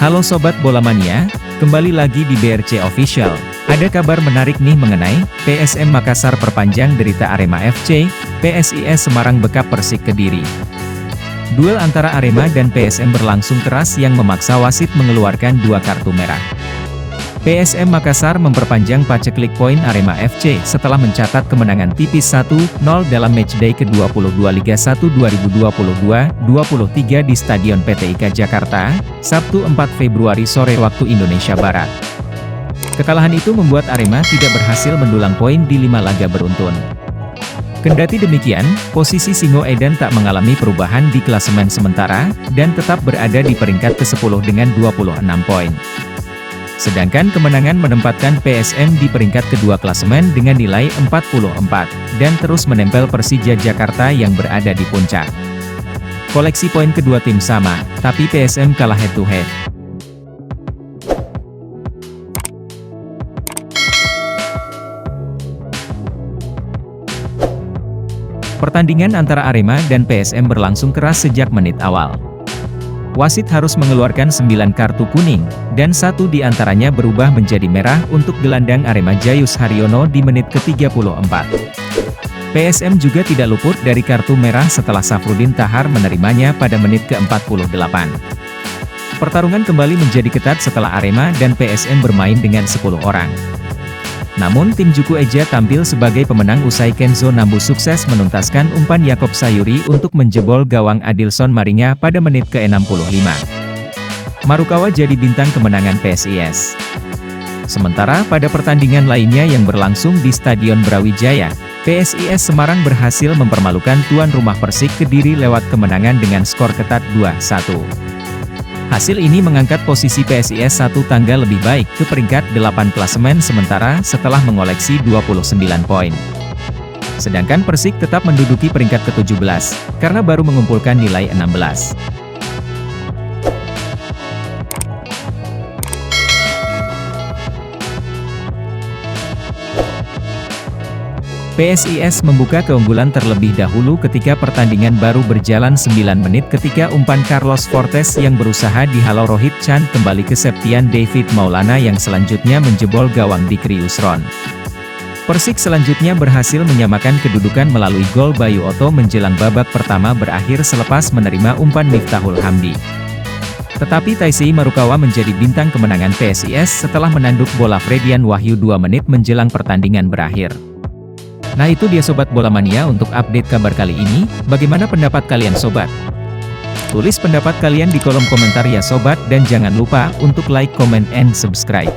Halo Sobat Bola Mania, kembali lagi di BRC Official. Ada kabar menarik nih mengenai PSM Makassar perpanjang derita Arema FC, PSIS Semarang bekap Persik Kediri. Duel antara Arema dan PSM berlangsung keras yang memaksa wasit mengeluarkan 2 kartu merah. PSM Makassar memperpanjang paceklik poin Arema FC setelah mencatat kemenangan tipis 1-0 dalam matchday ke-22 Liga 1 2022-23 di Stadion PT IKA Jakarta, Sabtu 4 Februari sore waktu Indonesia Barat. Kekalahan itu membuat Arema tidak berhasil mendulang poin di 5 laga beruntun. Kendati demikian, posisi Singo Edan tak mengalami perubahan di klasemen sementara, dan tetap berada di peringkat ke-10 dengan 26 poin. Sedangkan kemenangan menempatkan PSM di peringkat kedua klasemen dengan nilai 44, dan terus menempel Persija Jakarta yang berada di puncak. Koleksi poin kedua tim sama, tapi PSM kalah head-to-head. Pertandingan antara Arema dan PSM berlangsung keras sejak menit awal. Wasit harus mengeluarkan 9 kartu kuning, dan 1 diantaranya berubah menjadi merah untuk gelandang Arema Jayus Haryono di menit ke-34. PSM juga tidak luput dari kartu merah setelah Safrudin Tahar menerimanya pada menit ke-48. Pertarungan kembali menjadi ketat setelah Arema dan PSM bermain dengan 10 orang. Namun tim Juku Eja tampil sebagai pemenang usai Kenzo Nambu sukses menuntaskan umpan Yakob Sayuri untuk menjebol gawang Adilson Maringa pada menit ke-65. Marukawa jadi bintang kemenangan PSIS. Sementara pada pertandingan lainnya yang berlangsung di Stadion Brawijaya, PSIS Semarang berhasil mempermalukan tuan rumah Persik Kediri lewat kemenangan dengan skor ketat 2-1. Hasil ini mengangkat posisi PSIS 1 tangga lebih baik ke peringkat 8 klasemen sementara setelah mengoleksi 29 poin. Sedangkan Persik tetap menduduki peringkat ke-17, karena baru mengumpulkan nilai 16. PSIS membuka keunggulan terlebih dahulu ketika pertandingan baru berjalan 9 menit ketika umpan Carlos Fortes yang berusaha dihalau Rohit Chan kembali ke Septian David Maulana yang selanjutnya menjebol gawang Dikri Usron. Persik selanjutnya berhasil menyamakan kedudukan melalui gol Bayu Oto menjelang babak pertama berakhir selepas menerima umpan Miftahul Hamdi. Tetapi Taisei Marukawa menjadi bintang kemenangan PSIS setelah menanduk bola Fredian Wahyu 2 menit menjelang pertandingan berakhir. Nah itu dia Sobat Bola Mania untuk update kabar kali ini, bagaimana pendapat kalian Sobat? Tulis pendapat kalian di kolom komentar ya Sobat dan jangan lupa untuk like, comment, and subscribe.